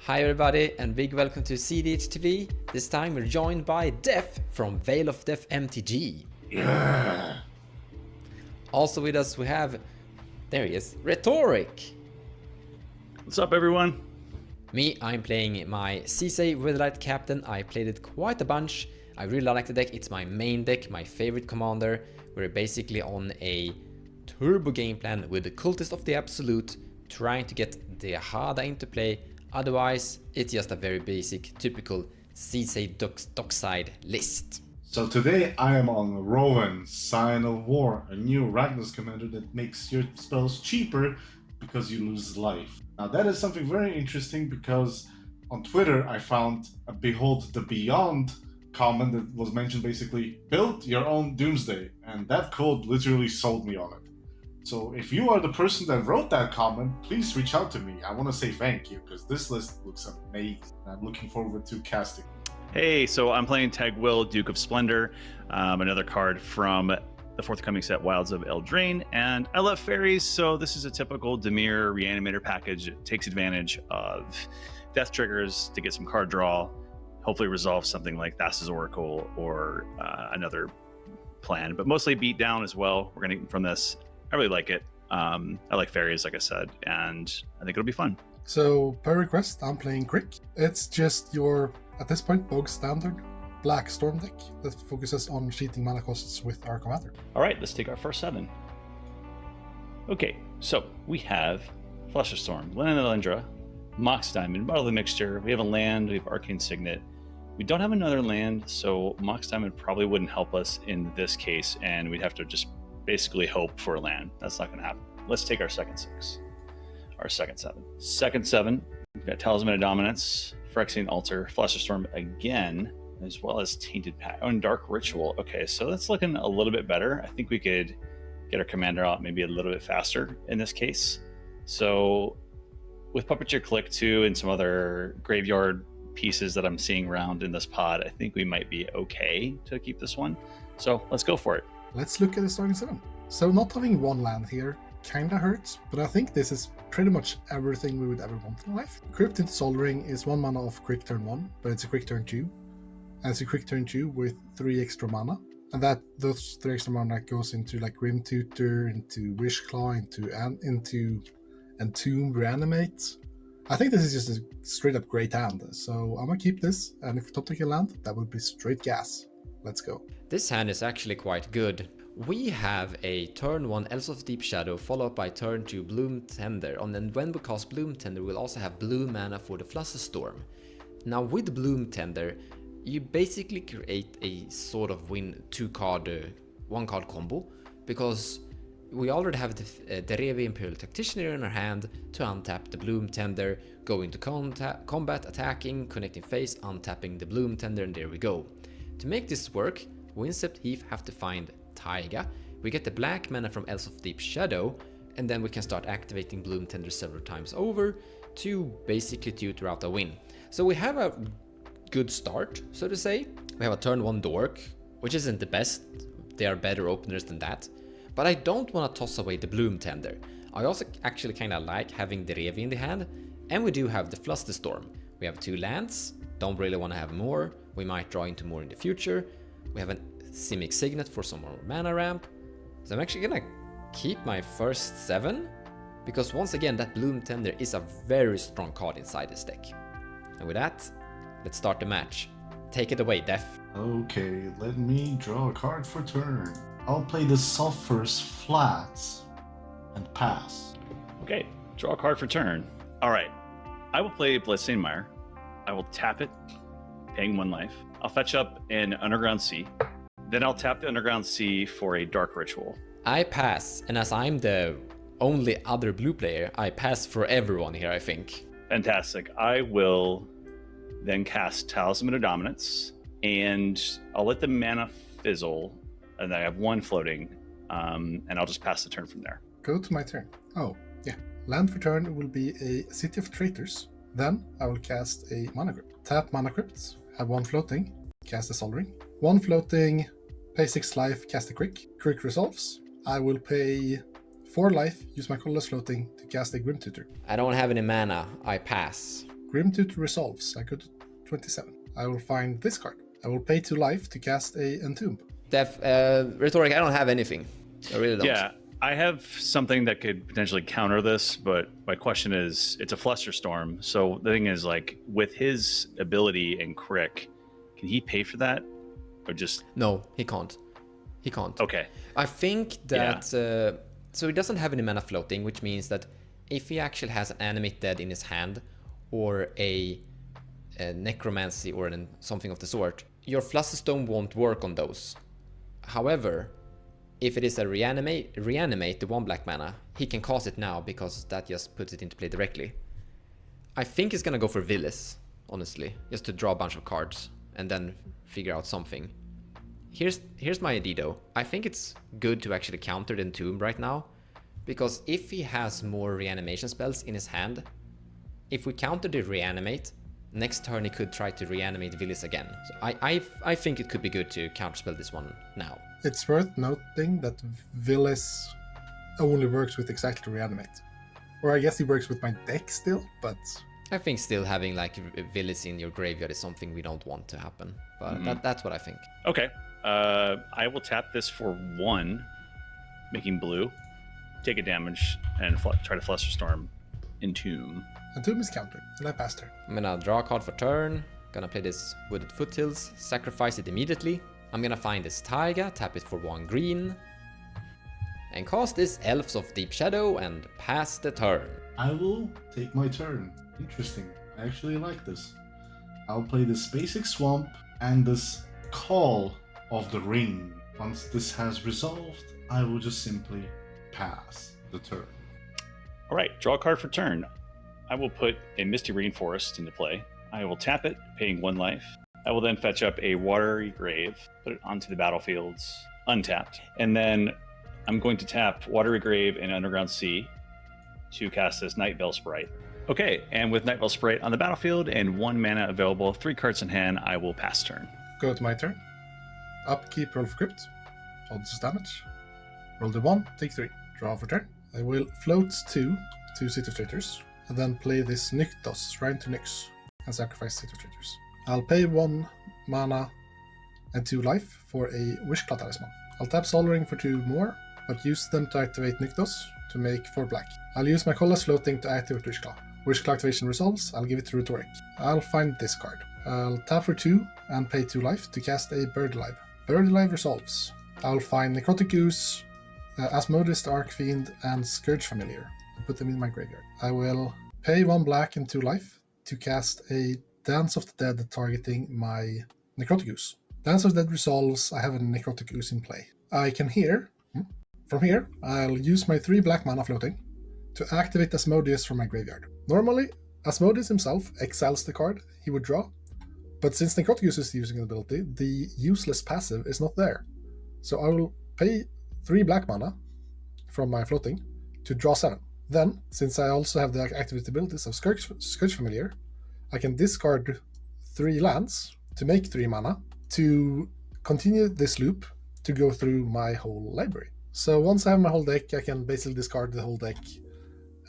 Hi everybody and big welcome to cEDH TV. This time we're joined by Def from Veil of Death MTG. Yeah. Also with us we have, there he is, Rhetoric. What's up, everyone? Me, I'm playing my sisay Weatherlight Captain. I played it quite a bunch. I really like the deck. It's my main deck, my favorite commander. We're basically on a turbo game plan with the Cultist of the Absolute, trying to get the Hada into play. Otherwise, it's just a very basic, typical sisay dockside list. So today I am on Rowan, Scion of War, a new Ragnos commander that makes your spells cheaper because you lose life. Now that is something very interesting because on Twitter I found a Behold the Beyond comment that was mentioned basically, build your own Doomsday, and that code literally sold me on it. So if you are the person that wrote that comment, please reach out to me. I want to say thank you because this list looks amazing. I'm looking forward to casting. Hey, so I'm playing Tegwyll, Duke of Splendor, another card from the forthcoming set Wilds of Eldraine, and I love fairies, so this is a typical Dimir Reanimator package. It takes advantage of death triggers to get some card draw, hopefully resolve something like Thassa's Oracle or another plan, but mostly beat down as well. We're going to from this. I really like it. I like fairies, like I said, and I think it'll be fun. So, per request, I'm playing kriik. It's just your, at this point, bog standard black storm deck that focuses on cheating mana costs with our commander. All right, let's take our first 7. Okay, so we have Flusterstorm, Linen Alindra, Mox Diamond, Bottle of the Mixture. We have a land, we have Arcane Signet. We don't have another land, so Mox Diamond probably wouldn't help us in this case, and we'd have to just basically hope for a land. That's not going to happen. Let's take our second 6. Our second 7. Second 7, we've got Talisman of Dominance, Phyrexian Altar, Flusterstorm again, as well as Tainted Pact. Oh, and Dark Ritual. Okay, so that's looking a little bit better. I think we could get our commander out maybe a little bit faster in this case. So with Puppeteer Click 2 and some other graveyard pieces that I'm seeing around in this pod, I think we might be okay to keep this one. So let's go for it. Let's look at the starting 7. So not having one land here kinda hurts, but I think this is pretty much everything we would ever want in life. Cryptid Sol Ring is 1 mana off quick turn 1, but it's a quick turn 2. And it's a quick turn 2 with 3 extra mana. And those 3 extra mana goes into like Grim Tutor, into Wishclaw, into Entomb Reanimate. I think this is just a straight up great hand, so I'm gonna keep this, and if we top deck a land, that would be straight gas. Let's go. This hand is actually quite good. We have a turn 1 Elves of Deep Shadow followed by turn 2 Bloom Tender, and then when we cast Bloom Tender we'll also have blue mana for the Flusterstorm. Now with Bloom Tender you basically create a sort of win 1 card combo, because we already have the Derevi Imperial Tacticianer in our hand to untap the Bloom Tender, go into combat, attacking, connecting phase, untapping the Bloom Tender, and there we go. To make this work, we instead have to find Taiga. We get the black mana from Elves of Deep Shadow, and then we can start activating Bloom Tender several times over to basically tutor out a win. So we have a good start, so to say. We have a turn 1 Dork, which isn't the best. There are better openers than that. But I don't want to toss away the Bloom Tender. I also actually kind of like having the Revi in the hand, and we do have the Flusterstorm. We have 2 lands, don't really want to have more. We might draw into more in the future. We have a Simic Signet for some more mana ramp. So I'm actually gonna keep my first 7, because once again that Bloom Tender is a very strong card inside this deck. And with that, let's start the match. Take it away, Def. Okay, let me draw a card for turn. I'll play the Sulphur's Flats and pass. Okay, draw a card for turn. All right, I will play Bloodstained Mire. I will tap it, paying 1 life. I'll fetch up an Underground Sea. Then I'll tap the Underground Sea for a Dark Ritual. I pass, and as I'm the only other blue player, I pass for everyone here, I think. Fantastic. I will then cast Talisman of Dominance, and I'll let the mana fizzle, and I have 1 floating, and I'll just pass the turn from there. Go to my turn. Oh, yeah. Land for turn will be a City of Traitors. Then I will cast a Mana Crypt. Tap Mana Crypt, have 1 floating, cast a Sol Ring. 1 floating, pay 6 life, cast a kriik. Kriik resolves. I will pay 4 life, use my colorless floating to cast a Grim Tutor. I don't have any mana, I pass. Grimtooth resolves. I go to 27. I will find this card. I will pay 2 life to cast a Entomb. Rhetoric, I don't have anything. I really don't. Yeah, I have something that could potentially counter this, but my question is, it's a Flusterstorm. So the thing is, like, with his ability and kriik, can he pay for that, or just? No, he can't. He can't. Okay. I think that so he doesn't have any mana floating, which means that if he actually has an animate dead in his hand, or a necromancy or something of the sort, your Flusterstone won't work on those. However, if it is a reanimate the 1 black mana, he can cast it now because that just puts it into play directly. I think he's gonna go for Villis, honestly, just to draw a bunch of cards and then figure out something. Here's my idea though. I think it's good to actually counter the Entomb right now, because if he has more reanimation spells in his hand, if we counter the reanimate, next turn he could try to reanimate Villis again. So I think it could be good to counterspell this one now. It's worth noting that Villis only works with exactly reanimate. Or I guess he works with my deck still, but... I think still having like Villis in your graveyard is something we don't want to happen. But that's what I think. Okay. I will tap this for 1, making blue, take a damage, and try to Flusterstorm Entomb. Entomb is countered, and I passed her. I'm gonna draw a card for turn, gonna play this Wooded Foothills, sacrifice it immediately. I'm gonna find this Taiga, tap it for 1 green, and cast this Elves of Deep Shadow and pass the turn. I will take my turn. Interesting. I actually like this. I'll play this basic swamp and this Call of the Ring. Once this has resolved, I will just simply pass the turn. All right, draw a card for turn. I will put a Misty Rainforest into play. I will tap it, paying 1 life. I will then fetch up a Watery Grave, put it onto the battlefields, untapped. And then I'm going to tap Watery Grave and Underground Sea to cast this Night Veil Sprite. Okay, and with Night Veil Sprite on the battlefield and 1 mana available, 3 cards in hand, I will pass turn. Go to my turn. Upkeep, roll for crypt. Odds damage. Roll the 1, take 3. Draw for turn. I will float 2 City of Traitors, and then play this Nykthos, Shrine to Nyx, and sacrifice City of Traitors. I'll pay 1 mana and 2 life for a Wishclaw Talisman. I'll tap Sol Ring for 2 more, but use them to activate Nykthos to make 4 black. I'll use my Colorless Floating to activate Wishclaw. Wishclaw activation resolves, I'll give it to Rhetoric. I'll find this card. I'll tap for 2 and pay 2 life to cast a Bird Alive. Bird Alive resolves. I'll find Necrotic Goose, Asmodeus the Archfiend, and Scourge Familiar, and put them in my graveyard. I will pay 1 black and 2 life to cast a Dance of the Dead targeting my Necrotic Goose. Dance of the Dead resolves, I have a Necrotic Goose in play. I can from here, I'll use my 3 black mana floating to activate Asmodeus from my graveyard. Normally, Asmodeus himself exiles the card he would draw, but since Necrotic Goose is using an ability, the useless passive is not there. So I will pay 3 black mana from my floating to draw 7. Then, since I also have the activate abilities of Scourge Familiar, I can discard 3 lands to make 3 mana to continue this loop to go through my whole library. So once I have my whole deck, I can basically discard the whole deck,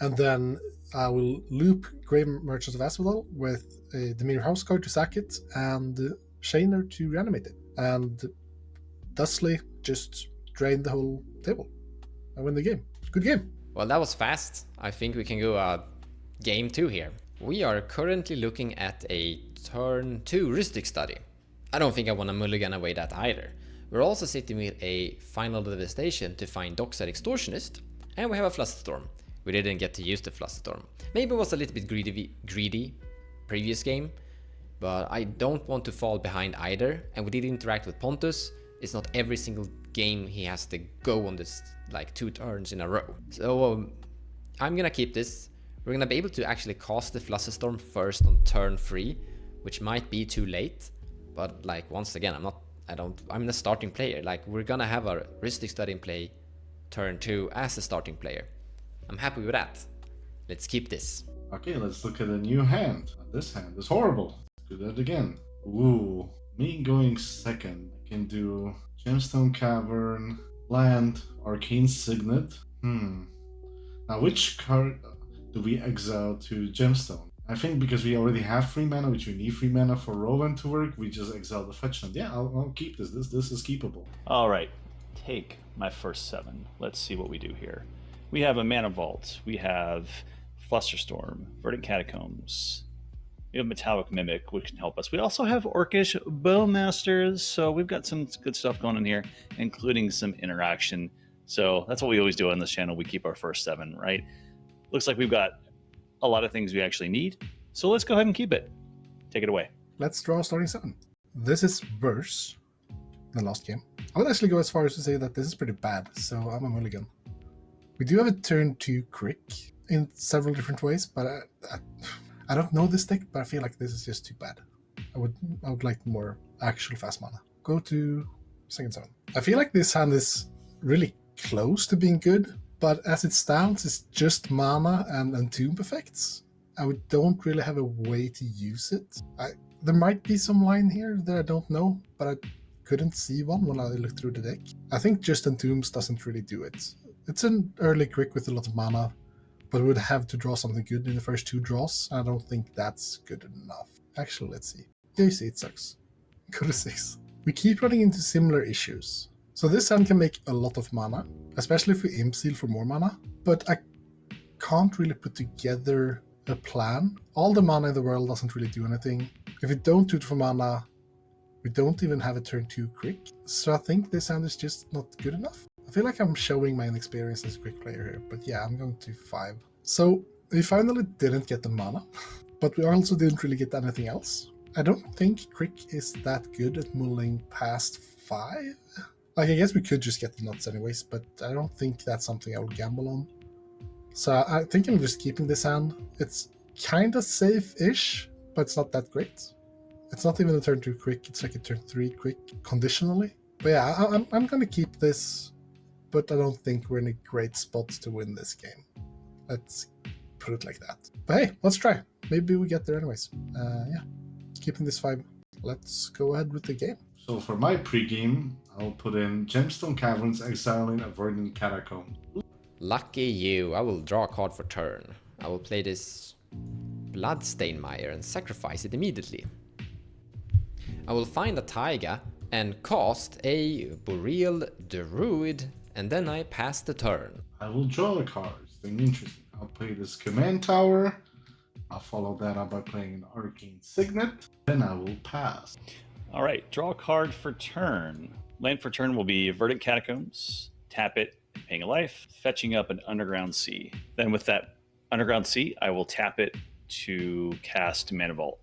and then I will loop Grave Merchants of Asphodel with a Demir House card to sack it, and Shaner to reanimate it, and thusly just drain the whole table and win the game. Good game. Well, that was fast. I think we can go game 2 here. We are currently looking at a turn 2 Rhystic Study. I don't think I want to mulligan away that either. We're also sitting with a Final Devastation to find Dockside Extortionist, and we have a Flusterstorm. We didn't get to use the Flusterstorm. Maybe it was a little bit greedy previous game, but I don't want to fall behind either, and we did interact with Pontus. It's not every single game he has to go on this like 2 turns in a row. So I'm gonna keep this. We're gonna be able to actually cast the Flusterstorm first on turn 3, which might be too late, but like once again, I'm the starting player. Like, we're gonna have a Rhystic Study in play turn 2 as a starting player. I'm happy with that. Let's keep this. Okay, let's look at a new hand. This hand is horrible. Let's do that again. Ooh, me going second. I can do Gemstone Cavern, land, Arcane Signet. Now which card do we exile to Gemstone? I think because we already have 3 mana, which we need 3 mana for Rowan to work, we just exile the fetch land. Yeah, I'll keep this. This is keepable. All right, take my first 7. Let's see what we do here. We have a Mana Vault. We have Flusterstorm, Verdant Catacombs. We have Metallic Mimic, which can help us. We also have Orcish Bowmasters, so we've got some good stuff going on here, including some interaction. So that's what we always do on this channel. We keep our first 7, right? Looks like we've got a lot of things we actually need. So let's go ahead and keep it. Take it away. Let's draw starting 7. This is worse than last game. I would actually go as far as to say that this is pretty bad, so I'm a mulligan. We do have a turn 2 kriik in several different ways, but I don't know this deck, but I feel like this is just too bad. I would like more actual fast mana. Go to second 7. I feel like this hand is really close to being good, but as it stands, it's just mana and entomb effects. I don't really have a way to use it. There might be some line here that I don't know, but I couldn't see one when I looked through the deck. I think just entombs doesn't really do it. It's an early kriik with a lot of mana, but we would have to draw something good in the first 2 draws. I don't think that's good enough. Actually, let's see. Yeah, you see, it sucks. Go to 6. We keep running into similar issues. So this hand can make a lot of mana, especially if we imp seal for more mana, but I can't really put together a plan. All the mana in the world doesn't really do anything. If we don't do it for mana, we don't even have a turn 2 kriik. So I think this hand is just not good enough. I feel like I'm showing my inexperience as a kriik player here, but yeah, I'm going to 5. So we finally didn't get the mana, but we also didn't really get anything else. I don't think kriik is that good at mulling past 5. Like, I guess we could just get the nuts anyways, but I don't think that's something I would gamble on. So I think I'm just keeping this hand. It's kind of safe-ish, but it's not that great. It's not even a turn 2 kriik, it's like a turn 3 kriik conditionally. But yeah, I'm going to keep this, but I don't think we're in a great spot to win this game. Let's put it like that. But hey, let's try. Maybe we get there anyways. Yeah, keeping this 5. Let's go ahead with the game. So for my pregame, I'll put in Gemstone Caverns, exiling a Verdant Catacomb. Lucky you, I will draw a card for turn. I will play this Bloodstain Mire and sacrifice it immediately. I will find a taiga and cast a Boreal Druid, and then I pass the turn. I will draw a card. Something interesting. I'll play this Command Tower. I'll follow that up by playing an Arcane Signet. Then I will pass. All right, draw a card for turn. Land for turn will be Verdant Catacombs. Tap it, paying a life, fetching up an Underground Sea. Then with that Underground Sea, I will tap it to cast Mana Vault.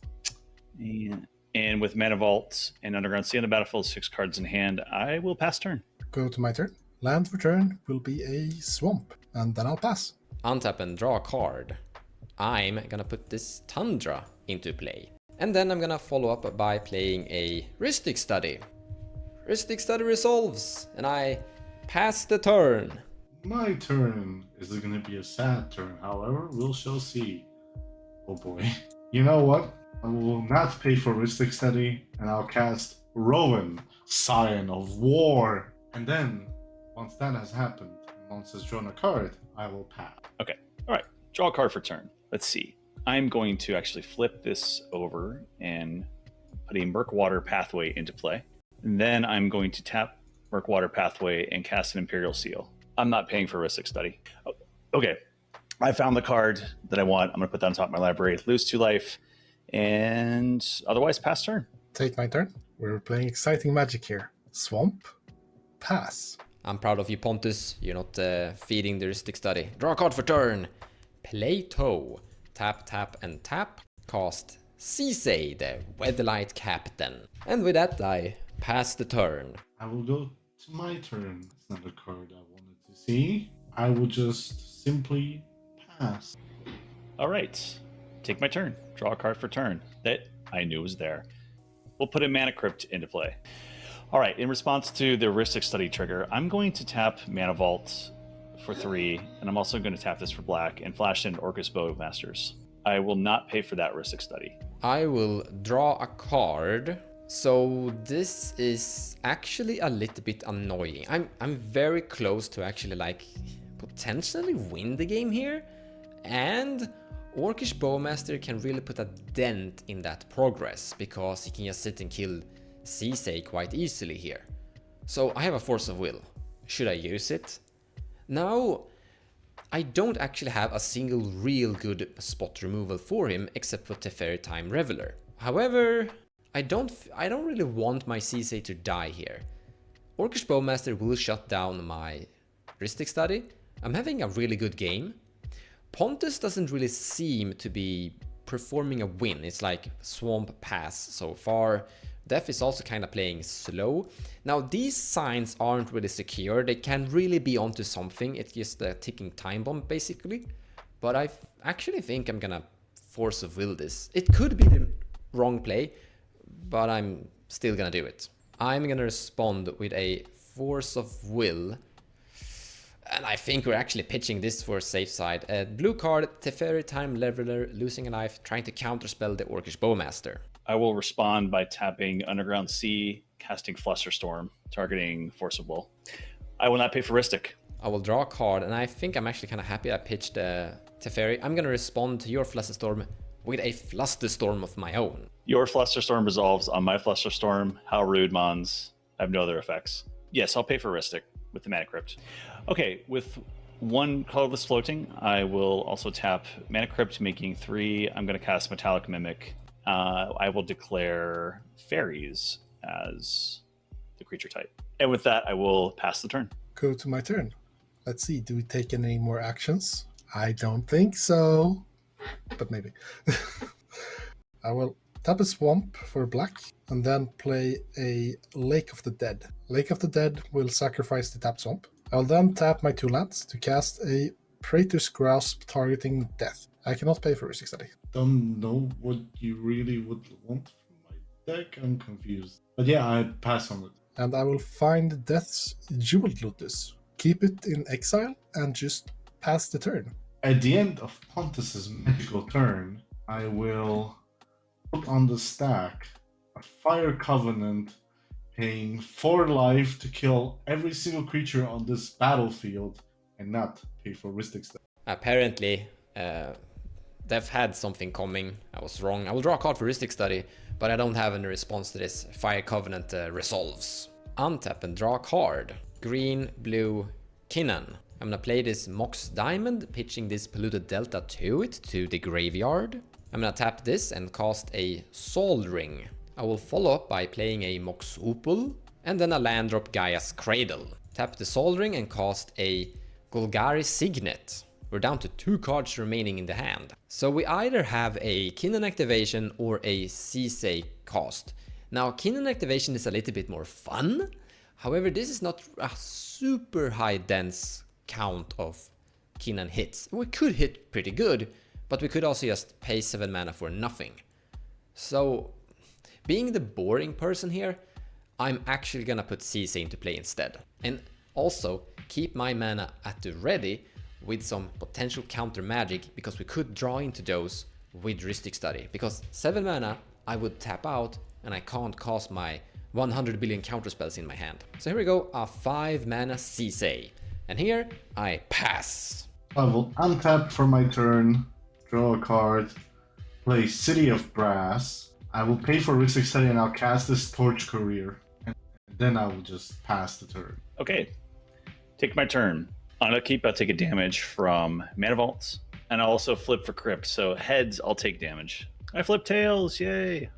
And with Mana Vault and Underground Sea on the battlefield, 6 cards in hand, I will pass turn. Go to my turn. Land for turn will be a swamp, and then I'll pass. Untap and draw a card. I'm gonna put this Tundra into play. And then I'm gonna follow up by playing a Rhystic Study. Rhystic Study resolves, and I pass the turn. My turn is going to be a sad turn, however, we shall see. Oh boy. You know what? I will not pay for Rhystic Study, and I'll cast Rowan, Scion of War. And then, once that has happened, and once has drawn a card, I will pass. Okay, all right, draw a card for turn. Let's see. I'm going to actually flip this over and put a Murkwater Pathway into play. And then I'm going to tap Murkwater Pathway and cast an Imperial Seal. I'm not paying for Rhystic Study. Oh, okay, I found the card that I want. I'm going to put that on top of my library. Lose 2 life, and otherwise pass turn. Take my turn. We're playing exciting magic here. Swamp. Pass. I'm proud of you, Pontus. You're not feeding the Rhystic Study. Draw a card for turn. Play Toe. Tap, tap, and tap. Cast Sisay, the Weatherlight Captain. And with that, I pass the turn. I will go to my turn. It's not a card I wanted to see. I will just simply pass. All right, take my turn. Draw a card for turn. That I knew was there. We'll put a Mana Crypt into play. All right, in response to the Rhystic Study trigger, I'm going to tap Mana Vault for 3, and I'm also going to tap this for black and flash in Orcish Bowmasters. I will not pay for that Rhystic Study. I will draw a card. So this is actually a little bit annoying. I'm very close to actually like potentially win the game here and Orcish Bowmaster can really put a dent in that progress, because he can just sit and kill sisay quite easily here. So I have a Force of Will. Should I use it? Now, I don't actually have a single real good spot removal for him except for Teferi Time Reveler. However, I don't really want my sisay to die here. Orcish Bowmaster will shut down my Rhystic Study. I'm having a really good game. Pontus doesn't really seem to be performing a win. It's like Swamp Pass so far. Def is also kind of playing slow. Now these signs aren't really secure. They can really be onto something. It's just a ticking time bomb basically. But I actually think I'm gonna Force of Will this. It could be the wrong play, but I'm still gonna do it. I'm gonna respond with a Force of Will. And I think we're actually pitching this for a safe side. Blue card, Teferi Time Leveler, losing a life, trying to counterspell the Orcish Bowmaster. I will respond by tapping Underground Sea, casting Flusterstorm, targeting Force of Will. I will not pay for Rhystic. I will draw a card, and I think I'm actually kind of happy I pitched Teferi. I'm going to respond to your Flusterstorm with a Flusterstorm of my own. Your Flusterstorm resolves on my Flusterstorm. How rude, Mons. I have no other effects. Yes, I'll pay for Rhystic with the Mana Crypt. Okay, with one colorless floating, I will also tap Mana Crypt, making 3. I'm going to cast Metallic Mimic. I will declare fairies as the creature type. And with that, I will pass the turn. Go to my turn. Let's see, do we take any more actions? I don't think so, but maybe. I will tap a swamp for black and then play a Lake of the Dead. Lake of the Dead will sacrifice the tap swamp. I'll then tap my 2 lands to cast a Praetor's Grasp targeting death. I cannot pay for Rhystic Study. Don't know what you really would want from my deck. I'm confused. But yeah, I pass on it. And I will find Death's Jeweled Lotus. Keep it in exile and just pass the turn. At the end of Pontus's magical turn, I will put on the stack a Fire Covenant paying 4 life to kill every single creature on this battlefield and not pay for Rhystic Study. Apparently, Dev had something coming. I was wrong. I will draw a card for Rhystic Study, but I don't have any response to this. Fire Covenant resolves. Untap and draw a card. Green, blue, Kinnan. I'm gonna play this Mox Diamond, pitching this Polluted Delta to it, to the graveyard. I'm gonna tap this and cast a Sol Ring. I will follow up by playing a Mox Opal, and then a land drop Gaia's Cradle. Tap the Sol Ring and cast a Golgari Signet. We're down to 2 cards remaining in the hand. So we either have a Kinnan activation or a sisay cast. Now Kinnan activation is a little bit more fun. However, this is not a super high dense count of Kinnan hits. We could hit pretty good, but we could also just pay 7 mana for nothing. So, being the boring person here, I'm actually gonna put sisay into play instead. And also, keep my mana at the ready with some potential counter magic, because we could draw into those with Rhystic Study. Because 7 mana, I would tap out, and I can't cast my 100 billion counter spells in my hand. So here we go, a 5 mana sisay. And here, I pass. I will untap for my turn, draw a card, play City of Brass. I will pay for Rhystic Study and I'll cast this Torch Courier. And then I will just pass the turn. Okay, take my turn. On upkeep, I'll take a damage from Mana Vaults, and I'll also flip for Crypt. So heads, I'll take damage. I flip tails, yay!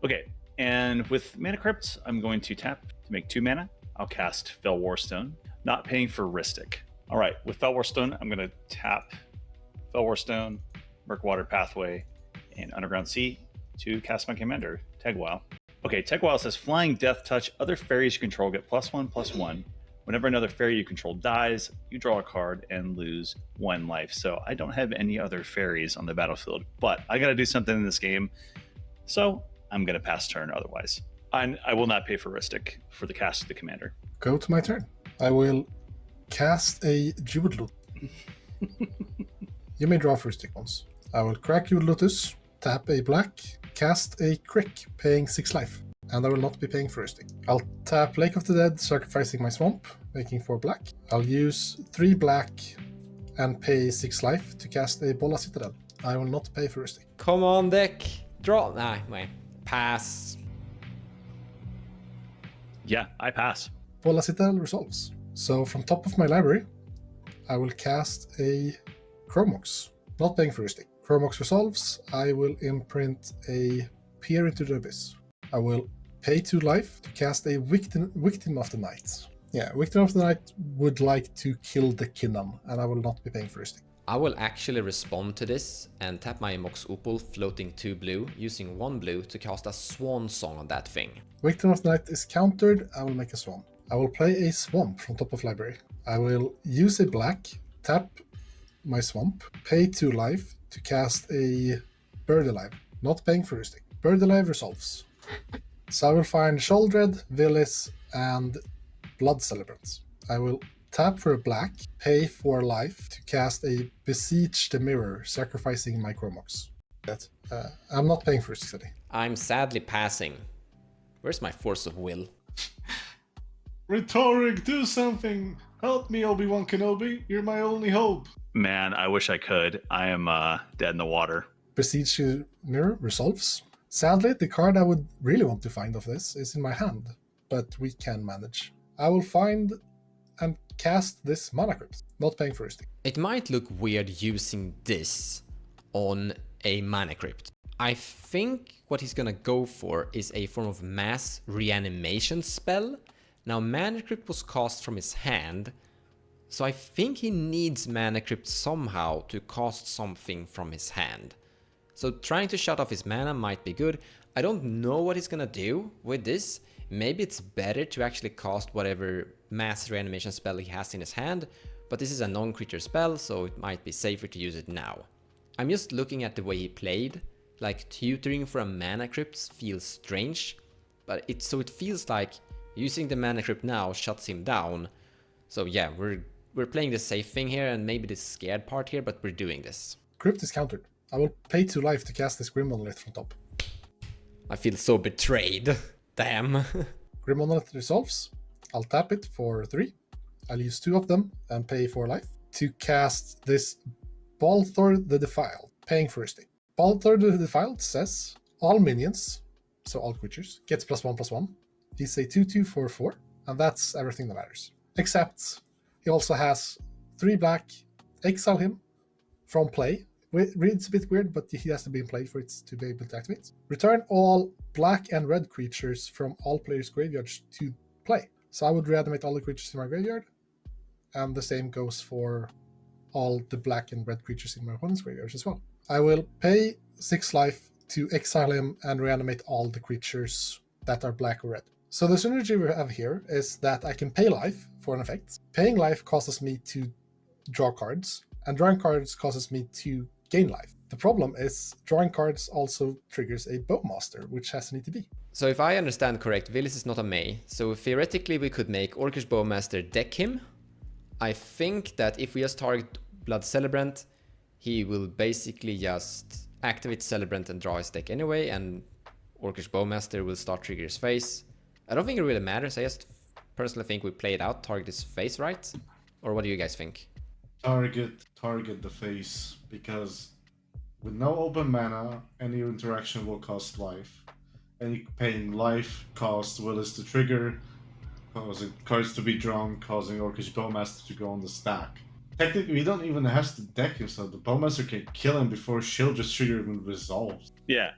Okay, and with Mana Crypt, I'm going to tap to make 2 mana. I'll cast Fel Warstone, not paying for Rhystic. All right, with Fel Warstone, I'm going to tap Fel Warstone, Murkwater Pathway, and Underground Sea to cast my commander, Tegwyll. Okay, Tegwyll says Flying Death Touch. Other fairies you control get +1/+1. Whenever another fairy you control dies, you draw a card and lose 1 life. So I don't have any other fairies on the battlefield, but I got to do something in this game. So I'm going to pass turn otherwise. I will not pay for Rhystic for the cast of the commander. Go to my turn. I will cast a Jeweled Lotus. You may draw first stick once. I will crack Jeweled Lotus, tap a black, cast a kriik, paying 6 life. And I will not be paying for a stick. I'll tap Lake of the Dead, sacrificing my swamp, making 4 black. I'll use 3 black and pay 6 life to cast a Bola Citadel. I will not pay for a stick. Come on, deck. Draw. Nah, wait. Pass. Yeah, I pass. Vola Citadel resolves. So from top of my library, I will cast a Chromox, not paying for a stick. Chromox resolves. I will imprint a Peer into the Abyss. I will pay 2 life to cast a Victim of the Night. Yeah, Victim of the Night would like to kill the Kinnan, and I will not be paying for a stick. I will actually respond to this and tap my Mox Opal, floating 2 blue, using 1 blue to cast a Swan Song on that thing. Victim of the Night is countered. I will make a Swan. I will play a Swamp from top of library. I will use a black, tap my Swamp, pay 2 life to cast a Bird Alive, not paying for a stick. Bird Alive resolves. So I will find Sholdred, Villis, and Blood Celebrants. I will tap for a black, pay 4 life to cast a Besiege the Mirror, sacrificing my Chromox. I'm not paying for a stick today. I'm sadly passing. Where's my Force of Will? Rhetoric, do something! Help me, Obi-Wan Kenobi. You're my only hope. Man, I wish I could. I am dead in the water. Besiege the Mirror resolves. Sadly, the card I would really want to find of this is in my hand, but we can manage. I will find and cast this Mana Crypt, not paying for a stick. It might look weird using this on a Mana Crypt. I think what he's gonna go for is a form of mass reanimation spell. Now Mana Crypt was cast from his hand, so I think he needs Mana Crypt somehow to cast something from his hand. So trying to shut off his mana might be good. I don't know what he's gonna do with this. Maybe it's better to actually cast whatever mass reanimation spell he has in his hand, but this is a non-creature spell, so it might be safer to use it now. I'm just looking at the way he played, like tutoring for a Mana Crypt feels strange, but it feels like using the Mana Crypt now shuts him down. So yeah, we're playing the safe thing here, and maybe the scared part here, but we're doing this. Crypt is countered. I will pay 2 life to cast this Grim Monolith from top. I feel so betrayed. Damn. Grim Monolith resolves. I'll tap it for 3. I'll use 2 of them and pay 4 life to cast this Balthor the Defiled, paying for a stick. Balthor the Defiled says all minions, so all creatures, gets +1/+1. He's a 2/2 for 4, and that's everything that matters. Except he also has 3 black, exile him from play. It's a bit weird, but he has to be in play for it to be able to activate. Return all black and red creatures from all players' graveyards to play. So I would reanimate all the creatures in my graveyard, and the same goes for all the black and red creatures in my opponent's graveyards as well. I will pay 6 life to exile him and reanimate all the creatures that are black or red. So the synergy we have here is that I can pay life for an effect. Paying life causes me to draw cards, and drawing cards causes me to gain life. The problem is drawing cards also triggers a Bowmaster, which has an ETB. So if I understand correct, Villis is not a May, so theoretically we could make Orcish Bowmaster deck him. I think that if we just target Blood Celebrant, he will basically just activate Celebrant and draw his deck anyway, and Orcish Bowmaster will start trigger his face. I don't think it really matters. I just personally think we play it out, target his face, right? Or what do you guys think? Target the face, because with no open mana, any interaction will cost life. Any paying life costs Willis to trigger, causing cards to be drawn, causing Orcish Bowmaster to go on the stack. Technically, we don't even have to deck him, so the Bowmaster can kill him before Shieldred's trigger even resolves. Yeah.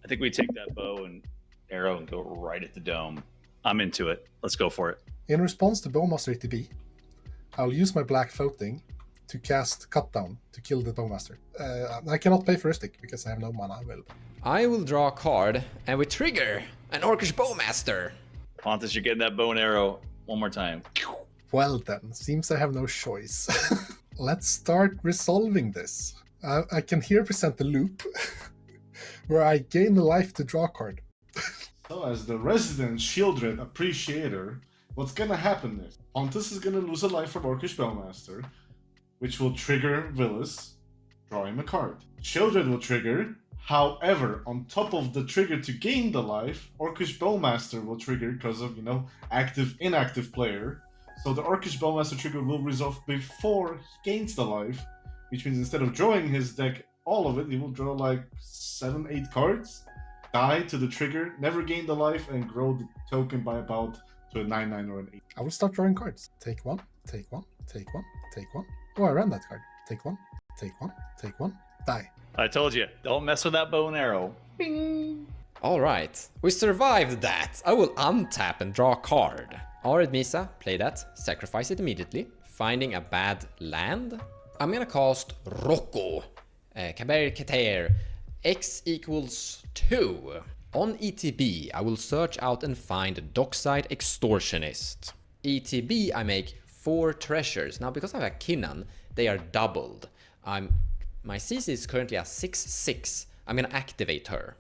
I think we take that bow and arrow and go right at the dome. I'm into it. Let's go for it. In response to Bowmaster ETB, I'll use my black floating to cast Cut Down to kill the Bowmaster. I cannot pay for a stick because I have no mana available. I will draw a card, and we trigger an Orcish Bowmaster. Pontus, you're getting that bow and arrow one more time. Well then, seems I have no choice. Let's start resolving this. I can here present the loop, where I gain a life to draw a card. So as the resident Shieldred appreciator, what's gonna happen is Pontus is gonna lose a life from Orcish Bowmaster, which will trigger Villis, draw him a card. Shieldred will trigger. However, on top of the trigger to gain the life, Orcish Bowmaster will trigger because of, inactive player. So the Orcish Bowmaster trigger will resolve before he gains the life, which means instead of drawing his deck all of it, he will draw like 7, 8 cards, die to the trigger, never gain the life, and grow the token by about to a 9/9 or an 8. I will start drawing cards. Take one, take one, take one, take one. Oh, I ran that card. Take one, take one, take one, die. I told you, don't mess with that bow and arrow. Bing! Alright, we survived that. I will untap and draw a card. Alright, Misa, play that. Sacrifice it immediately. Finding a bad land. I'm gonna cast Rocco. Kaber Keter. X equals 2. On ETB, I will search out and find Dockside Extortionist. ETB, I make 4 treasures. Now, because I have a Kinnan, they are doubled. My CC is currently a 6/6. I'm gonna activate her.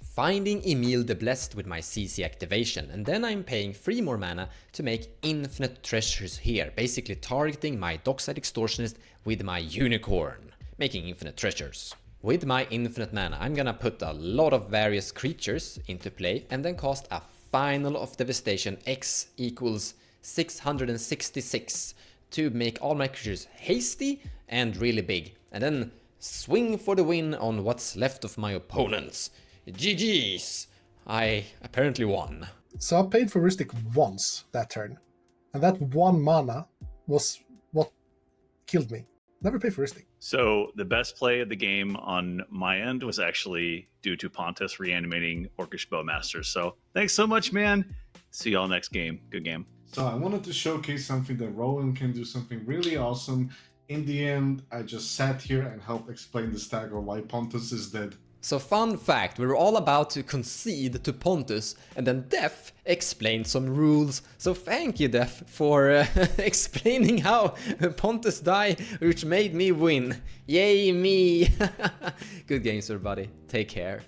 Finding Emil the Blessed with my CC activation, and then I'm paying 3 more mana to make infinite treasures here, basically targeting my Dockside Extortionist with my Unicorn, making infinite treasures. With my infinite mana, I'm gonna put a lot of various creatures into play and then cast a Final of Devastation X equals 666 to make all my creatures hasty and really big, and then swing for the win on what's left of my opponents. GG's! I apparently won. So I paid for Rustic once that turn, and that 1 mana was what killed me. Never paid for Rustic. So the best play of the game on my end was actually due to Pontus reanimating Orcish Bowmasters. So thanks so much, man. See y'all next game. Good game. So I wanted to showcase something that Rowan can do something really awesome. In the end, I just sat here and helped explain the stagger why Pontus is dead. So fun fact, we were all about to concede to Pontus, and then Def explained some rules. So thank you, Def, for explaining how Pontus died, which made me win. Yay me! Good games, everybody. Take care.